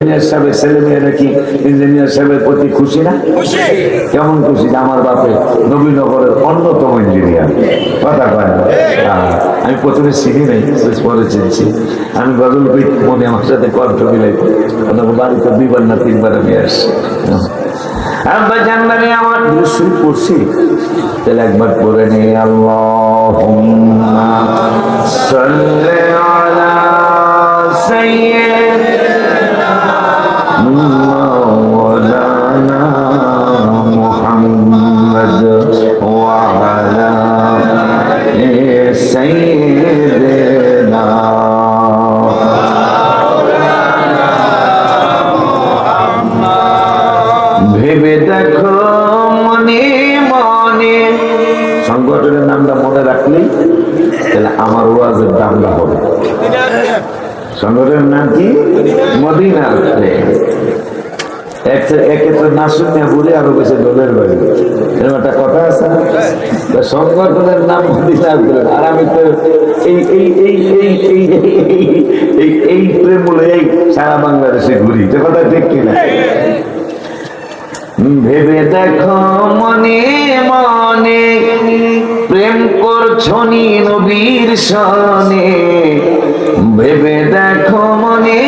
Engineer সাহেবের ছেলে মেয়েরা কি ইঞ্জিনিয়ার সাহেবের প্রতি খুশি না? কেমন খুশি? আমার বাপে নবীনগরের অন্যতম ইঞ্জিনিয়ার। কথা কয় না? আমি প্রথমে চিনি নাই, পরে চিনছি। আমি গজল মনে আমার সাথে কণ্ঠ মিলাই বাড়িতে 2বার না 3বার আমি আসছি। আব্বা জানবারে আমার শুরু করছি, তাহলে একবার পড়ে নেই আল্লাহুম্মা সাল্লি আলা সাইয়্যিদিনা মাওলানা মুহাম্মদ ওয়া আলা সাইয়্যিদিনা ভেবে দেখো মনে মনে। সংগঠনের নামটা মনে রাখলেই তাহলে আমার ওয়াজের দামটা হবে। সংগঠনের নাম কি? মদিনার প্রেম। একে তো না শুনে ঘুরে আরো বেশি দোলের বাড়ি, এরকম একটা কথা আছে না? সংগঠনের নাম মদিনার প্রেম, আর আমি তো এই প্রেম বলে এই সারা বাংলাদেশে ঘুরি। যে কথা ঠিক কিনা? ভেবে দেখো মনে মনে প্রেম করছো নি নবীর সনে। ভেবে দেখো মনে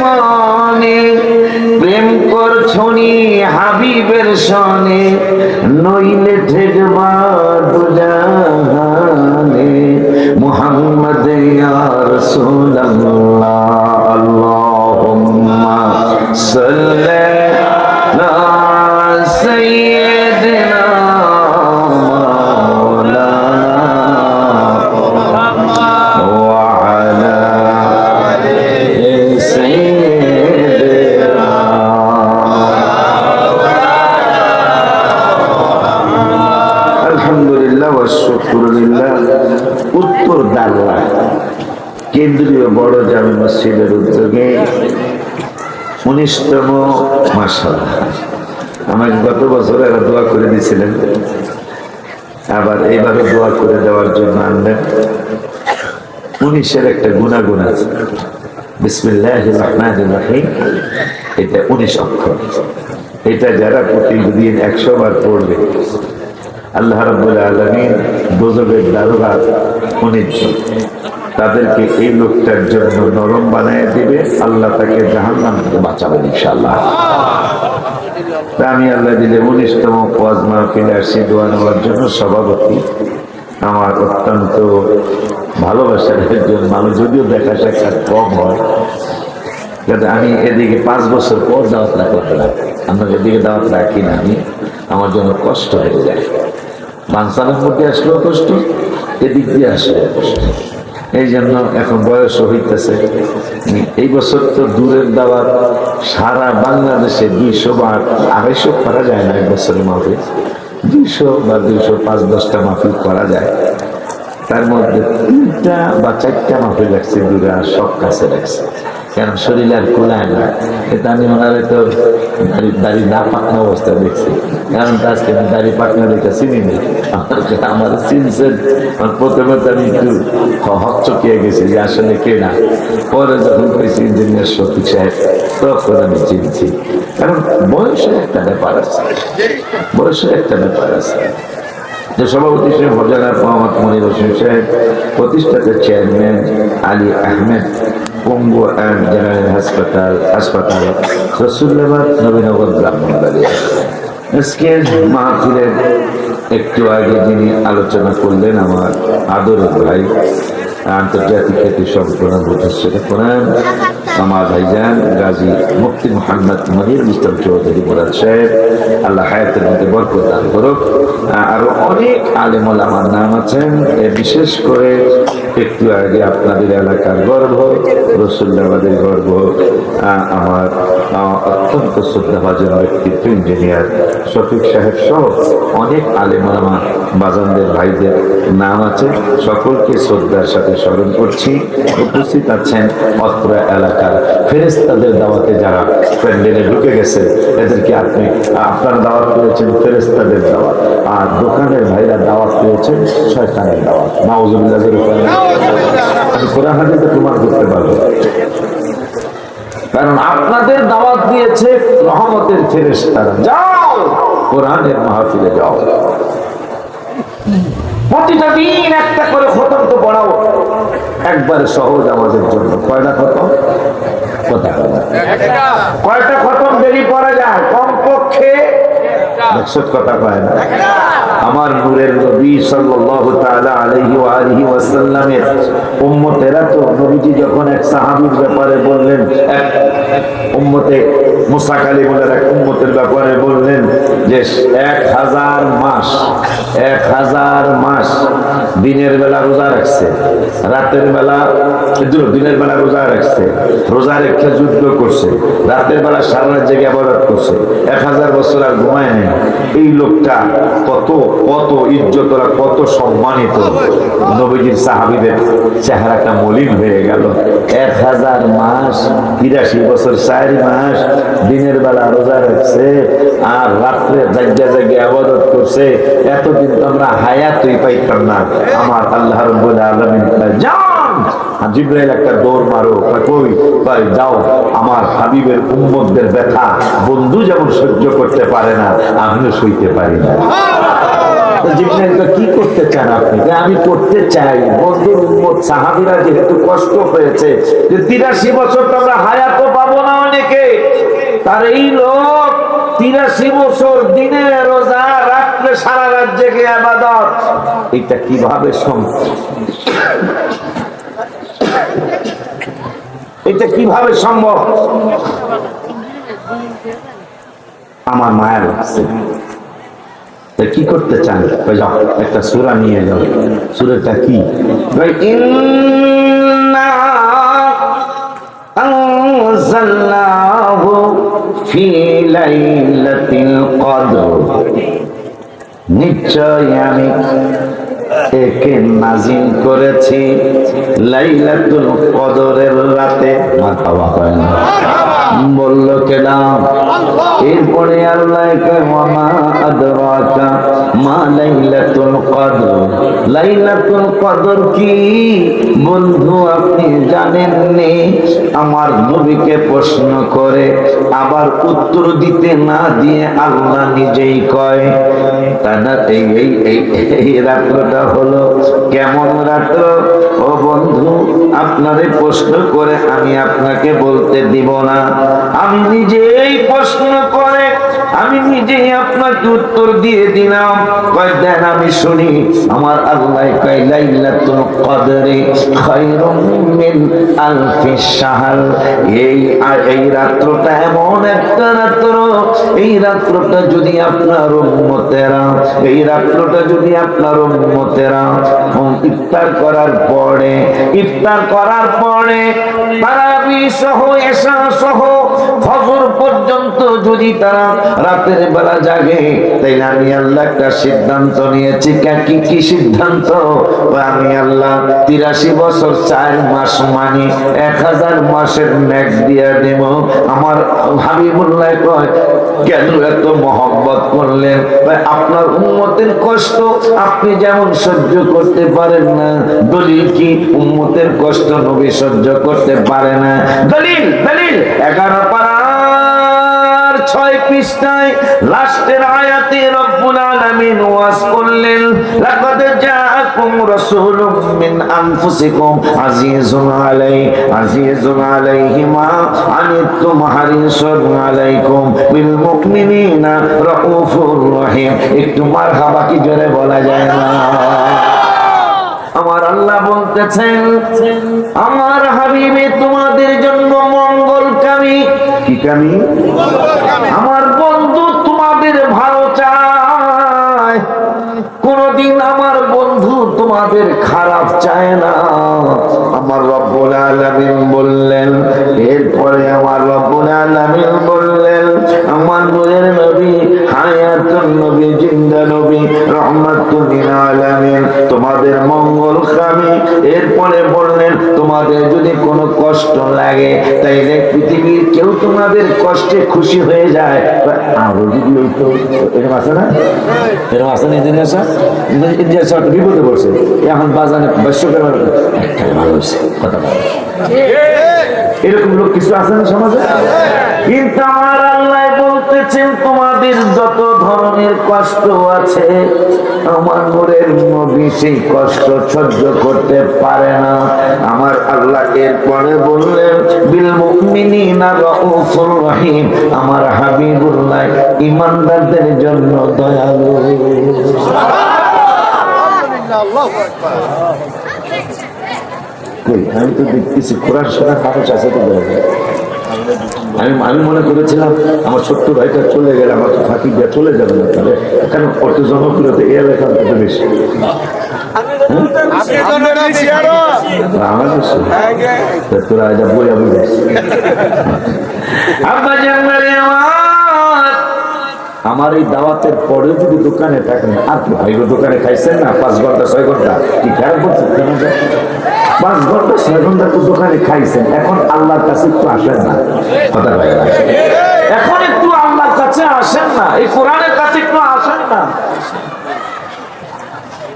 মনে প্রেম করছো নি হাবিবের সনে। নইলে ঠেকবা দুজাহানে মুহাম্মদ ইয়া রাসূলুল্লাহ। আল্লাহুম্মা সাল্লি سيدنا مولانا وعلى سيدنا الحمد لله والشكر لله। উত্তর দাল্লা কেন্দ্রীয় বড় জামে মসজিদের উদ্যোগে 19তম মাশাআল্লাহ। আমাকে গত বছর এরা দোয়া করে দিয়েছিলেন, আবার এইবারও দোয়া করে দেওয়ার জন্য আনলেন। 19-এর একটা গুণাগুণ আছে, বিসমিল্লাহির রহমানির রহিম। এটা 19 অক্ষর। এটা যারা প্রতিদিন 100 বার পড়বে আল্লাহ রাব্বুল আলামিন দোজখের দারোগা 19 জন তাদেরকে এই লোকটার জন্য নরম বানায় দিবে। আল্লাহ তাকে জাহান্নাম থেকে বাঁচাবেন ইনশাআল্লাহ। আমি আল্লাহ দিলে 19তম ওয়াজ মাহফিলে আসছি দোয়া নেওয়ার জন্য। সভাপতি আমার অত্যন্ত ভালোবাসার একজন মানুষ, যদিও দেখা সাক্ষাৎ কম হয়, যাতে আমি এদিকে 5 বছর পর দাওয়াত রাখতে রাখি। আমরা এদিকে দাওয়াত রাখি না, আমি আমার জন্য কষ্ট হয়ে যায়। বানসালের মধ্যে আসলেও কষ্ট, এদিক দিয়ে আসলেও কষ্ট। এই জন্য এখন বয়স হইতেছে। এই বছর তো দূরের দাওয়াত সারা বাংলাদেশে 200 বা 250 করা যায় না এক বছরের মাহফিল। 200 বা 205-10টা মাহফিল করা যায়। তার মধ্যে 3টা বা 4টা মাহফিল রাখছে দূরে, আর সব কাছে রাখছে। কেন শরীর আর কোলায় না। এটা আমি ওনারে তো দাড়ি না পাকনা অবস্থা দেখছি, কারণ আজকে দাড়ি পাকনা দেখে চিনি নেই। আমার চিনছেন, প্রথমে তো আমি একটু হকচকিয়ে গেছি যে আসলে কে না। পরে যখন পেয়েছি ইঞ্জিনিয়ার শফিক সাহেব, তখন আমি চিনছি। কারণ বয়সের একটা ব্যাপার আছে, বয়সের একটা ব্যাপার আছে। যে সভাপতি সাহেব হরজানার মোহাম্মদ মনির হোসেন সাহেব, প্রতিষ্ঠাতা চেয়ারম্যান আলী আহমেদ, পঙ্গু অ্যান্ড জেনারেল হাসপাতাল রসুল্লাবাদ, নবীনগর, ব্রাহ্মণবাড়িয়া। আজকের মাহফিলের একটু আগে যিনি আলোচনা করলেন আমার আদরের ভাই, আন্তর্জাতিক খ্যাতি সম্পন্ন মুফাসসির কোরআন আমার ভাইজান গাজী মুফতি মুহাম্মদ মনির ইসলাম চৌধুরী মুরাদ সাহেব, আল্লাহ হায়াতের মধ্যে বরকত দান করুক। আরো অনেক আলেম ওলামার নাম আছেন। বিশেষ করে একটু আগে আপনাদের এলাকার গর্ব, রসুল্লাবাদের গর্ব, আমার অত্যন্ত শ্রদ্ধাভাজন ব্যক্তিত্ব ইঞ্জিনিয়ার শফিক সাহেব সহ অনেক আলেম ওলামা বাজানদের ভাইদের নাম আছে। সকলকে শ্রদ্ধার সাথে স্মরণ করছি। উপস্থিত আছেন অত্র এলাকার ফেরেশতাদের দাওয়াতে যারা প্যান্ডেলে ঢুকে গেছে, এদেরকে আপনারা দাওয়াত পেয়েছেন ফেরেশতাদের দাওয়াত, আর দোকানের ভাইরা দাওয়াত পেয়েছেন শয়তানের দাওয়াত। নাউযুবিল্লাহ। আমি কোরআন হাদিসে প্রমাণ করতে পারবো। কারণ আপনাদের দাওয়াত দিয়েছে রহমতের ফেরেশতারা, যাও কোরআনের মাহফিলে যাও, প্রতিটা দিন একটা করে খতম তো পড়াও, একবারে সহজ আমাদের জন্য। কয়টা খতম? কয়টা খতম দেরি পড়া যায়? কমপক্ষে 100 কথা পায় না। আমার নূরের নবী সাল্লাল্লাহু তাআলা আলাইহি ওয়া আলিহি ওয়াসাল্লামের উম্মতেরা তো নবীজি যখন এক সাহাবীর ব্যাপারে বললেন, এক উম্মতে মুসা কালিমুল্লাহর এক উম্মতের ব্যাপারে বললেন যে 1000 মাস দিনের বেলা রোজা রাখছে, রাতের বেলা দিনের বেলা রোজা রাখছে, রোজা রেখে যুদ্ধ করছে, রাতের বেলা সারা রাত জেগে ইবাদত করছে, 1000 বছর আর ঘুমায় নেই। এই লোকটা কত কত ইজ্জতরা, কত সম্মানিত। নবীজির সাহাবীদের চেহারাটা মলিন হয়ে গেল। 1000 মাস 83 বছর 4 মাস দিনের বেলা রোজা রাখছে আর রাত্রে জায়গা জায়গা ইবাদত করছে, এতদিন তো আমরা হায়াতই পাইতাম না। আমার আল্লাহ রাব্বুল আলামিন জান জিবরাইল একটা দৌড় মারো, কই ভাই যাও, আমার হাবিবের উম্মতদের ব্যথা বন্ধু যেমন সহ্য করতে পারে না, আমিও সইতে পারি না। কি করতে চান আপনি? আমি করতে চাই, বন্ধুর উম্মত সাহাবীরা যেহেতু কষ্ট পেয়েছে, যে 83 বছর তো আমরা হায়াত পাবো না অনেকে, তার এই লোক 83 বছর দিনে রোজা, রাত্রে সারা রাত জেগে ইবাদত, এটা কিভাবে সম্ভব? এটা কিভাবে সম্ভব? আমার মায়া লাগছে। কি করতে চান? যাও একটা সূরা নিয়ে যাও। সূরাটা কি? ইন্না আনজালনাহু ফি লাইলাতিল কদর, নিশ্চয় আমি একে নাজিল করেছি লাইলাতুল কদরের রাতে। মারহাবা হয় না? বলল কেনা? এরপরে আল্লাহ ওয়ামা আদরাকা মা লাইলাতুল কদর। লাইলাতুল কদর কি বন্ধু আপনি জানেননি? আমার নবীকে প্রশ্ন করে আবার উত্তর দিতে না দিয়ে আল্লাহ নিজেই কয়, তানা এই রাত্রটা হলো কেমন রাত্র? ও বন্ধু, আপনারে প্রশ্ন করে আমি আপনাকে বলতে দিব না, আমি নিজেই প্রশ্ন করে আমি নিজেই আপনাকে উত্তর দিয়ে দিলাম। কয় দেন আমি শুনি। আমার আল্লাহ কয় লাইলাতুল কদরে খায়রুম মিন আলফি শাহর। এই রাত্রটা এমন একটা রাত্র, এই রাত্রটা যদি আপনার উম্মতেরা, এই রাত্রটা যদি আপনার উম্মতেরা ইফতার করার পরে তারাবি সহ এশা সহ ফজর পর্যন্ত যদি তারা রাতের বেলা জাগে, তাই আমি আল্লাহ একটা সিদ্ধান্ত নিয়েছি। কি সিদ্ধান্ত? আমি আল্লাহ 83 বছর 4 মাস মানে 1000 মাসের নেক দিয়া দেব। আমার হাবিবুল্লাহ কয় কেন এত মহব্বত করলেন? আপনার উম্মতের কষ্ট আপনি যেমন সহ্য করতে পারেন না, দলিল কি? উম্মতের কষ্ট নবী সহ্য করতে পারে না। দলিল 11 পারার 6 পৃষ্ঠায় লাস্টের আয়াতে রব্বুল আলামিন ওয়াজ করলেন, লাকাদ জাআকুম রাসূলুম মিন আনফুসিকুম আজিজুন আলাইহি মা আনিতুম হারিসুন আলাইকুম বিল মুমিনিনা রাউফুর রহিম। একটু মারহাবা কি জোরে বলা যায় না? আমার আল্লাহ বলতেছেন আমার হাবিবে তোমাদের জন্য মঙ্গলকামী। কি কামী? আমার বন্ধু তোমাদের ভালো চায়, কোনদিন আমার বন্ধু তোমাদের খারাপ চায় না। আমার রব্বুল আলামিন বললেন, এরপরে আমার রব্বুল আলামিন বললেন আমার নূরের নবী হায়াত হায়াতুন নবী, জিন্দা নবী, রাহমাতুল লিল আলামিন, তোমাদের মঙ্গলকামী। এরপরে বললেন তোমাদের যদি কোনো কষ্ট লাগে, তাইলে পৃথিবীর কেউ তোমাদের কষ্টে খুশি হয়ে যায়, আরো যদি হইতো, এরকম আছে না? এরকম আছে না? ইঞ্জিনিয়ার স্যার, ইঞ্জিনিয়ার স্যার বিপদে পড়ছে, এখন বাজানে ভাষ্যকার ভালো হয়েছে, কথা বলে এরকম লোক কিছু আছে না সমাজে? কিন্তু আমার আল্লাহ বলতেছেন তোমাদের যত ধরনের কষ্ট আছে, আমার নূরের নবী সেই কষ্ট সহ্য করতে পারে না। আমার আল্লাহ এরপরে বললেন বিল মুমিনিনা রাউফুর রহিম, আমার হাবিবুল্লাহ ঈমানদারদের জন্য দয়ালু। আল্লাহু আকবার। আমি তো দেখতেছি কোরআন শোনার মানুষ আছে তো, আমি মনে করেছিলাম আমার ছোট্ট ভাইটা চলে গেলে আমার তো ফাঁকি দিয়ে চলে যাবে না, তাহলে কারণ অর্থ জনপ্রিয়তা এ এলাকার থেকে বেশি। তোরা যা বইয়া বুঝে আমার এই দাওয়াতের পরে যদি দোকানে থাকেন, আর কি ভাই দোকানে খাইছেন না 5 ঘন্টা 6 ঘন্টা, কি খারাপ করছেন? 5 ঘন্টা 6 ঘন্টা তো দোকানে খাইছেন, এখন আল্লাহর কাছে একটু আসেন না? কথা ভাই, এখন একটু আল্লাহর কাছে আসেন না? এই কোরআনের কাছে একটু আসেন না?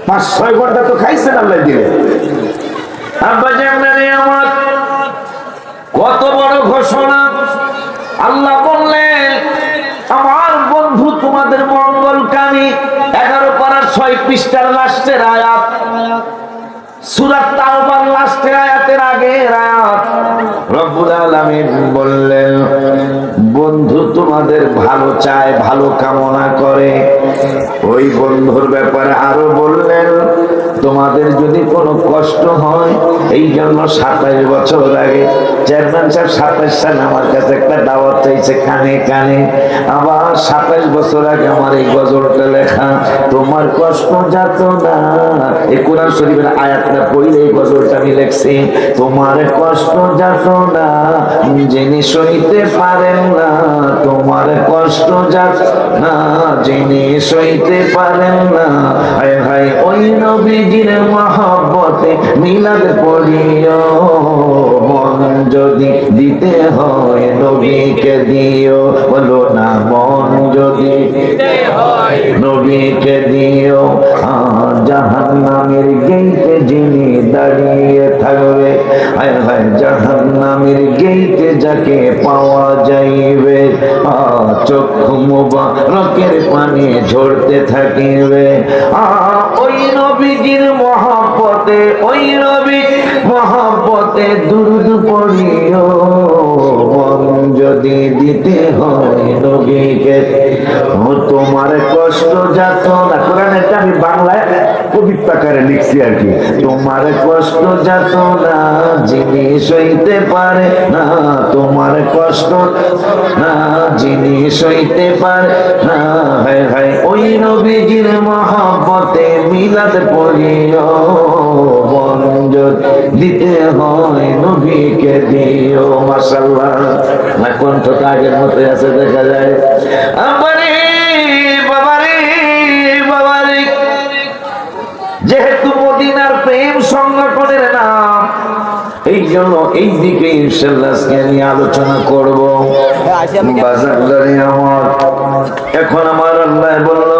5-6 ঘন্টা তো খাইছেন আল্লাহ দিলে। আব্বা জানলে আমার কত বড় ঘোষণা! আল্লাহ বললেন আমার বন্ধু তোমাদের মঙ্গলকামী। 11 পারা 6 পৃষ্ঠার লাস্টের আয়াত, সূরা তাওবার লাস্টের আয়াতের আগের আয়াত। রব্বুল আলামিন বললেন বন্ধু তোমাদের ভালো চায়, ভালো কামনা করে। ওই বন্ধুর ব্যাপারে আরো বললেন তোমাদের যদি কোনো কষ্ট হয়, এই জন্য 27 বছর আগে চেয়ারম্যান সাহেব 27 সালে আমার কাছে একটা দাওয়াত চাইছে কানে কানে। আবার 27 বছর আগে আমার এই গজলটা লেখা, তোমার কষ্ট যাত না, এই কোরআন শরীফের আয়াতটা পড়লে এই গজলটা আমি লিখছি। তোমার কষ্ট যাত না যিনি সইতে পারেন না, তোমার কষ্ট যাত না যিনি সইতে পারেন না। হায় হায় ওই নবীজির মহব্বতে মিলাদ পড়িও, মন যদি দিতে হয় নবীকে দিও, বলো না মন যদি দিতে হয় নবীকে দিও। আর জাহান্নামের গেইটে যিনি দাঁড়িয়ে থাকবে, হায় হায় জাহান্নামের গেইটে যাকে পাওয়া যাইবে, চক্ষু মুবারকের পানি ঝরতে থাকিবে। ওই নবীজির মহব্বতে, ওই নবী মহব্বতে দুরূদ পড়িও, মন যদি দিতে হয় নবীকে। তোমার কষ্ট যাত না, কোরআনটা আমি বাংলায় কবিতা আকারে লিখছি আর কি। তোমার কষ্ট যাত না যিনি সইতে পারে না, তোমার কষ্ট না যিনি সইতে পারে না। হায় হায় ওই নবীজির মহব্বতে মিলাদ পড়িও, মন যদি দিতে হয় নবীকে দিও। মাশাআল্লাহ, না কণ্ঠটা আগের মতোই আছে দেখা যায়। আমারে বাবারে বাবারে, যেহেতু মদিনার প্রেম সংগঠনের নাম, এই জন্য এই দিকে ইনশাআল্লাহ আমি আলোচনা করব। বাজারে আমার এখন আমার আল্লাহ বলল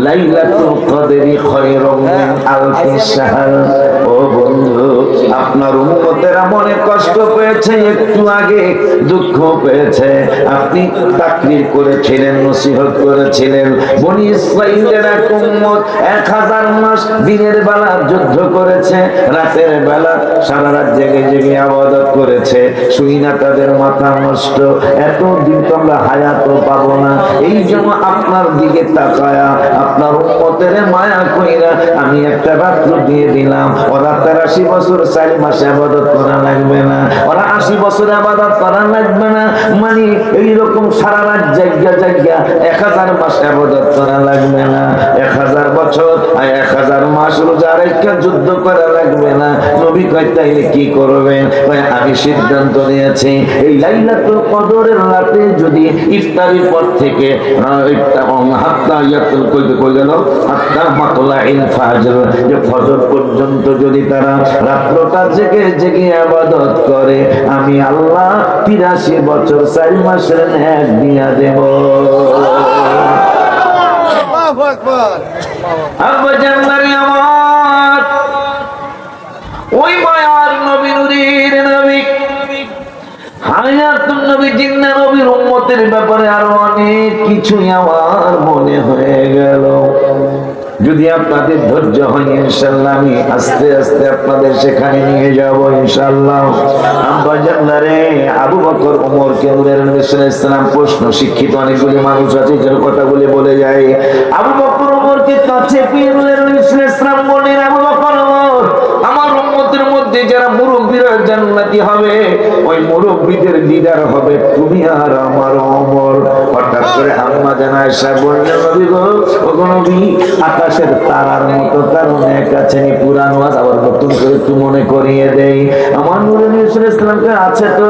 লাইলাতুল কদরি খায়রুম মিন আলফি শাহর। ও বন্ধু, আপনার উম্মতেরা মনে কষ্ট পেয়েছে, একটু আগে দুঃখ পেয়েছে। আপনি তাকরীর করেছিলেন, নসিহত করেছিলেন, বনি ইসরাঈলের উম্মত 1000 মাস দিনের বেলা যুদ্ধ করেছে, রাতের বেলা সারা রাত জেগে জেগে ইবাদত করেছে, শুই না তাদের মাথা নষ্ট। এতদিন তো আমরা হায়াতও পাবো না। এই জন্য আপনার দিকে তাকায়া আপনার উম্মতের মায়া কইরা আমি একটা রাত্র দিয়ে দিলাম। ওরা 83 বছর বছর 4 মাস ইবাদত করা লাগবে না, ওরা 80 বছর ইবাদত করা লাগবে না, মানে এইরকম সারা রাত জায়গা 1000 মাস ইবাদত করা লাগবে না, 1000 বছর 1000 মাস রোজা রেখে যুদ্ধ করা লাগবে না। নবী কয় তাইলে কি করবেন? আমি সিদ্ধান্ত নিয়েছি এই লাইলাতুল কদরের রাতে যদি ইফতারির পর থেকে ফজর পর্যন্ত যদি তারা রাত্রটা জেগে ইবাদত করে, আমি আল্লাহ 83 বছর 4 মাসের ন্যাক দিয়া দেব। আব্বা জানলারি আমার ওই মায়ার নবী, নূরের নবী, হায়াতুন নবী, জিন্না নবীর উম্মতের ব্যাপারে আরো অনেক কিছুই আমার মনে হয়ে গেল। যদি আপনাদের ধৈর্য হয় ইনশাআল্লাহ আমি আস্তে আস্তে আপনাদের সেখানে নিয়ে যাব ইনশাআল্লাহ। আব্বা জানলারে আবু বকর ওমরকে নূরের নবী সাল্লাল্লাহু আলাইহি ওয়াসাল্লাম প্রশ্ন, শিক্ষিত অনেকগুলি মানুষ আছে যে কথাগুলি বলে যায়। আবু বকর ওমরকে কাছে পেয়ে নূরের নবী সাল্লাল্লাহু আলাইহি ওয়াসাল্লাম বলেন, আবু বকর ওমর, আমার উম্মতের মধ্যে যারা মুরব্বিরা জান্নাতি হবে, ওই মুরব্বিদের লিডার হবে তুমি আর আমার ওমর। হঠাৎ করে আম্মা জান আয়েশা বললেন, নবী গো, ওগো নবী, আকাশের তারার মতো কারণ এক আছে নি, পুরানো আজ আবার নতুন করে একটু মনে করিয়ে দেই। আমার নূরে নবী সাল্লাল্লাহু আলাইহি ওয়াসাল্লামকে আছে তো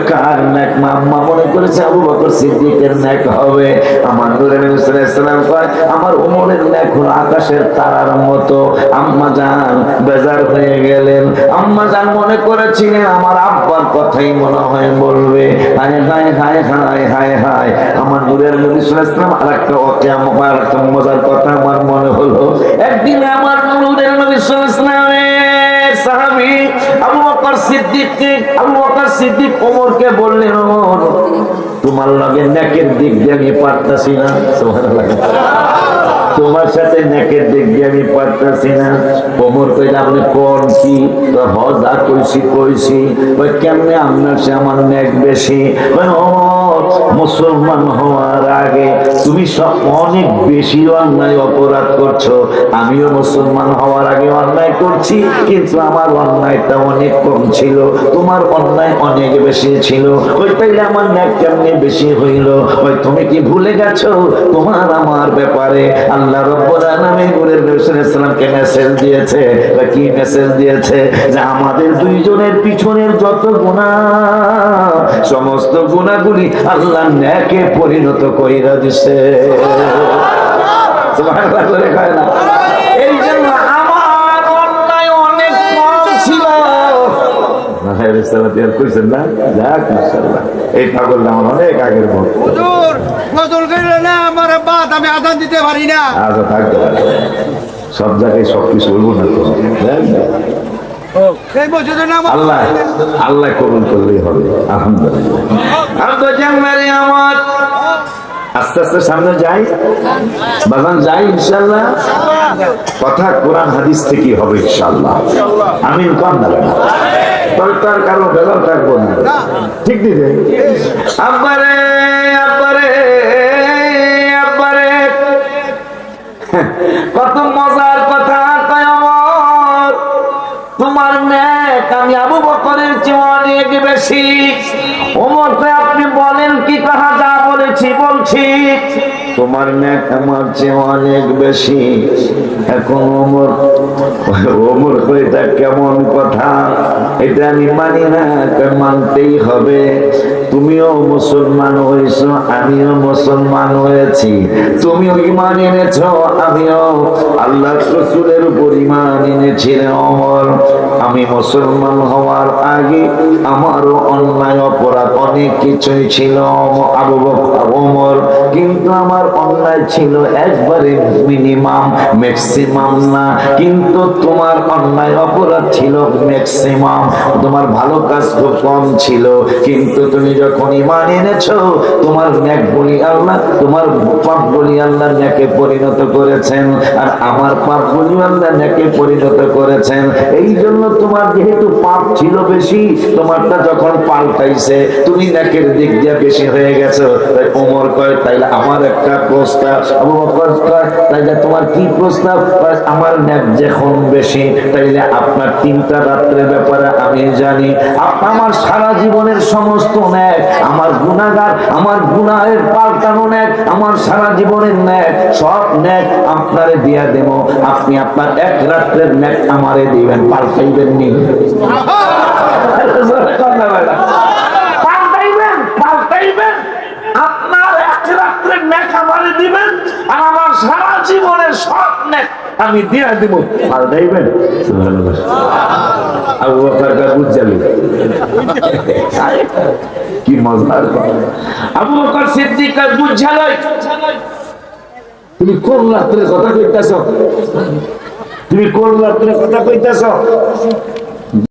কার নেক? আম্মা মনে করেছে আবু বকর সিদ্দিকের নেক হবে। আমার নূরে নবী সাল্লাল্লাহু আলাইহি ওয়াসাল্লাম কয় আমার ওমরের নেক হলো আকাশের তারার মতো। আম্মা জান বেজার হয়ে গেলেন। আম্মা জান মনে করেছিলেন আমার আব্বার কথাই মনে হয় বলবে। হায় হায় হায় হায় হায় হায়, আমার নূরের নবী সাল্লাল্লাহু আলাইহি ওয়াসাল্লাম আরেকটা মজার কথা আমার মনে হলো। একদিন আমার নূরের নবী সাল্লাল্লাহু আলাইহি ওয়াসাল্লামের সাহাবী আবু বকর সিদ্দিক ওমরকে বললেন, ওমর, তোমার লগে নেকের দিক দিয়ে আমি পারতাছি না, তোমার সাথে নেকের দিক দিয়ে আমি পারতাছি না। ওমর কইলে আপনি কোন কি? যা কইছি ওই কেমনে আপনার সে আমার নেক বেশি? মুসলমান হওয়ার আগে তুমি সব অনেক বেশি অন্যায় অপরাধ করছো, আমিও মুসলমান হওয়ার আগে অন্যায় করছি, কিন্তু আমার অন্যায়টা অনেক কম ছিল, তোমার অন্যায় অনেক বেশি ছিল। ওই তাইলে আমার নেক কেমনে বেশি হইল? ওই তুমি কি ভুলে গেছো তোমার আমার ব্যাপারে আল্লাহ রাব্বুল আলামিন নূরের নবী সাল্লাল্লাহু আলাইহি ওয়াসাল্লামকে মেসেজ দিয়েছে? বা কি মেসেজ দিয়েছে? যে আমাদের দুইজনের পিছনের যত গুনাহ, সমস্ত গুনাহগুলি আল্লাহ নেকে পরিণত কইরা দিছে। সুবহানাল্লাহ বলে কয় না? এই জন্য আমার অন্যায় অনেক কম ছিল। কইছেন না? যাক মাশাআল্লাহ, এই পাগল আমার অনেক আগের ভক্ত। হুজুর ফজল কইরা না আমার বাদ আমি আযান দিতে পারি না। আচ্ছা থাকতে পারে, সব জায়গায় সবকিছু বলবো না তো। আল্লাহ আল্লাহ কবুল করলেই হবে। আলহামদুলিল্লাহ। আমার আস্তে আস্তে সামনে যাই, বাগান যাই ইনশাআল্লাহ। কথা কোরআন হাদিস থেকে হবে ইনশাআল্লাহ। আমিন কম না তার কারো বেলা থাকবো না, ঠিক দিবে। আব্বারে আব্বারে আব্বারে, কত মজার কথা কয় আমার। তোমার নেক আমি আবু বকরের চেয়ে অনেক বেশি। ওমর আপনি বলেন কি? কথা যা বলেছি বলছি, তোমার নেক আমার চেয়ে অনেক বেশি। এখন ওমর এটা কেমন কথা? এটা আমি মানি না, মানতেই হবে। তুমিও মুসলমান হয়েছ, আমিও মুসলমান হয়েছি। তুমিও ঈমান এনেছ, আমিও আল্লাহর রাসূলের উপর ঈমান এনেছিলাম। ওমর, আমি মুসলমান হওয়ার আগে আমারও অন্যায় অপরাধ অনেক কিছুই ছিল আবু বকর ওমর, কিন্তু আমার অন্যায় ছিল একবারে মিনিমাম, ম্যাক্সিমাম না। কিন্তু তোমার অন্যায় অপরাধ ছিল ম্যাক্সিমাম। তোমার ভালো কাজ খুব কম ছিল, কিন্তু তুমি যখন ঈমান এনেছো, তোমার নেক বলি আল্লাহ, তোমার পাপ বলি আল্লাহ নেকে পরিণত করেছেন, আর আমার পাপ বলি আল্লাহ নেকে পরিণত করেছেন। এই জন্য তোমার যেহেতু পাপ ছিল বেশি, তোমারটা যখন পাল্টাইছে তুমি নেকের দিক দিয়ে বেশি হয়ে গেছো। তাই ওমর কয় তাইলে আমার একটা প্রস্তাব, আবু বকর কয় তাইলে তোমার কি প্রস্তাব? আমার নেক যখন বেশি, তাইলে আপনার 3টা রাত্রের ব্যাপারে আমি জানি, আমার সারা জীবনের সমস্ত নেক, আমার গুনাহগার, আমার গুনাহের পাল্টানো নেক, আমার সারা জীবনের নেক, সব নেক আপনারে দিয়া দেব, আপনি আপনার এক রাত্রের নেক আমারে দিবেন, পাল্টাইবেন নি? পাল্টাইবেন, পাল্টাইবেন, আপনার এক রাত্রের নেক আমারে দিবেন, আর আমার সারা জীবনের সব নেক আমি দিয়া দিব, পাল্টাইবেন? আবু বকর বুঝালি কি মজার কথা। আবু বকর সিদ্দিক বুঝালো, তুমি কোন রাত্রের কথা কইতাছ? তুমি কোন রাত্রের কথা কইতাছ?